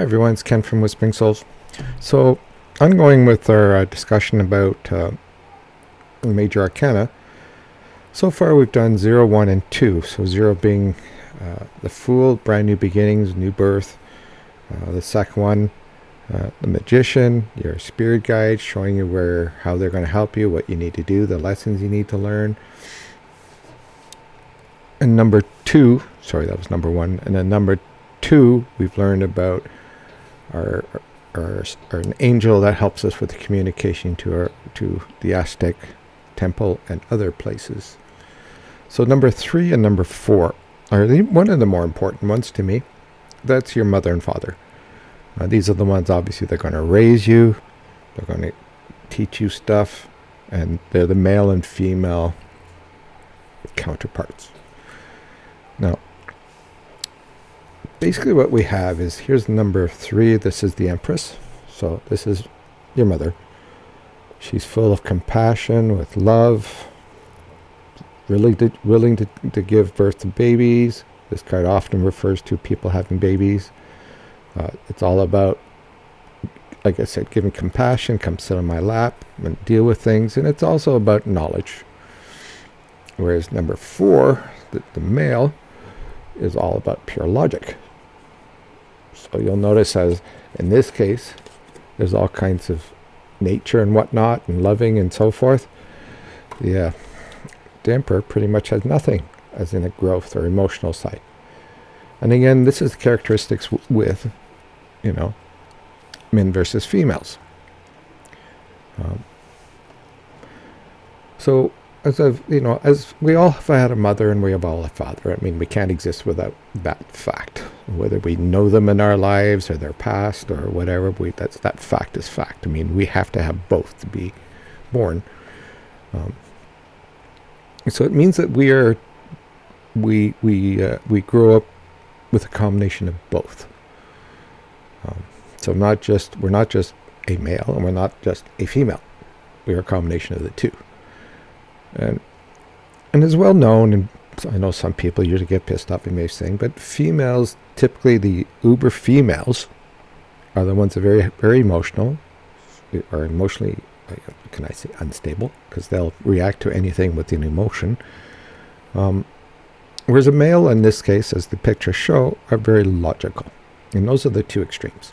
Everyone, it's Ken from Whispering Souls. So, ongoing with our discussion about major arcana. So far we've done 0, 1, and 2. So 0 being the Fool, brand new beginnings, new birth. The second one, the Magician, your spirit guide, showing you how they're going to help you, what you need to do, the lessons you need to learn. And number 2, sorry, that was number 1. And then number 2, we've learned about our an angel that helps us with the communication to the Aztec temple and other places. So number 3 and number 4 are one of the more important ones to me. That's your mother and father. These are the ones, obviously, they're going to raise you, they're going to teach you stuff, and they're the male and female counterparts. Now, basically what we have is, here's number 3. This is the Empress. So this is your mother. She's full of compassion, with love, willing to give birth to babies. This card often refers to people having babies. It's all about, like I said, giving compassion, come sit on my lap and deal with things. And it's also about knowledge. Whereas number 4, the male, is all about pure logic. So you'll notice, as in this case, there's all kinds of nature and whatnot and loving and so forth. The Emperor pretty much has nothing as in a growth or emotional side. And again, this is characteristics with, men versus females. So as we all have had a mother and we have all a father. I mean, we can't exist without that fact. Whether we know them in our lives or their past or whatever, that fact is fact. I mean, we have to have both to be born. So it means that we grow up with a combination of both. So we're not just a male and we're not just a female. We are a combination of the two. And it's well known, and I know some people usually get pissed off at me saying, but females, typically the uber females, are the ones that are very, very emotional, or emotionally, can I say, unstable, because they'll react to anything with an emotion. Whereas a male, in this case, as the pictures show, are very logical. And those are the two extremes.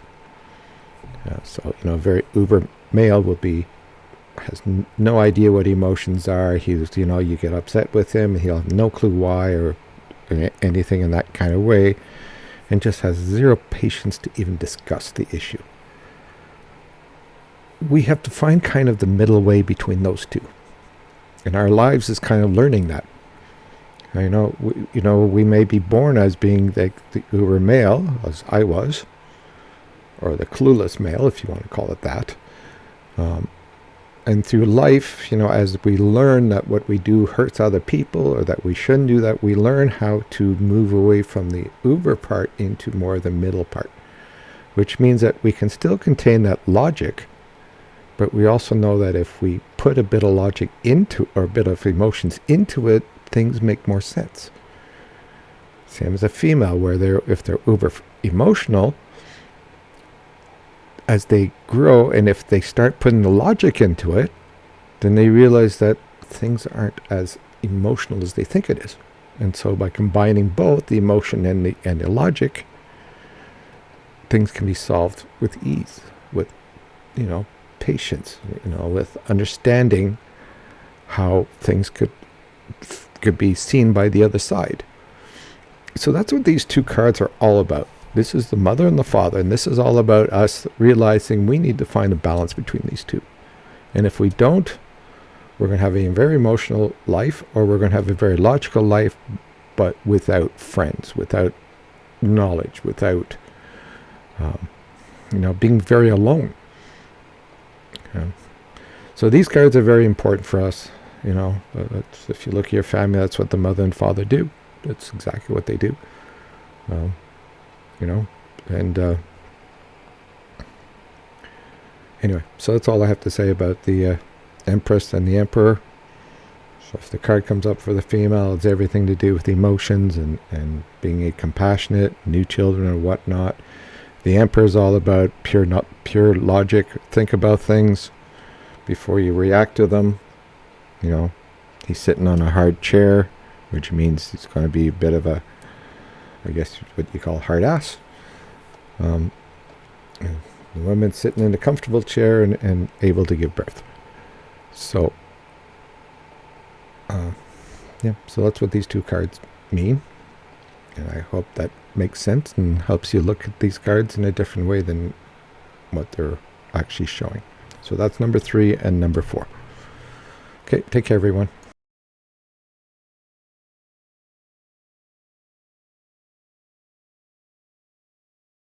So, a very uber male has no idea what emotions are. You get upset with him, he'll have no clue why or anything in that kind of way, and just has zero patience to even discuss the issue. We have to find kind of the middle way between those two. And our lives is kind of learning that. We may be born as being the uber male, as I was, or the clueless male, if you want to call it that. And through life, as we learn that what we do hurts other people or that we shouldn't do that, we learn how to move away from the uber part into more of the middle part, which means that we can still contain that logic, but we also know that if we put a bit of logic into, or a bit of emotions into it, things make more sense. Same as a female, where if they're uber emotional, as they grow, and if they start putting the logic into it, then they realize that things aren't as emotional as they think it is. And so by combining both the emotion and the logic, things can be solved with ease, with patience, with understanding how things could be seen by the other side. So that's what these two cards are all about. This is the mother and the father, and this is all about us realizing we need to find a balance between these two. And if we don't, we're going to have a very emotional life, or we're going to have a very logical life, but without friends, without knowledge, without, being very alone. So these cards are very important for us. If you look at your family, that's what the mother and father do. That's exactly what they do. Anyway, so that's all I have to say about the Empress and the Emperor. So if the card comes up for the female, it's everything to do with emotions and being a compassionate, new children or whatnot. The Emperor is all about pure logic. Think about things before you react to them. You know, he's sitting on a hard chair, which means he's going to be a bit of a, I guess what you call a hard ass. The woman's sitting in a comfortable chair and able to give birth. So, yeah, so that's what these two cards mean. And I hope that makes sense and helps you look at these cards in a different way than what they're actually showing. So that's number 3 and number 4. Okay, take care, everyone.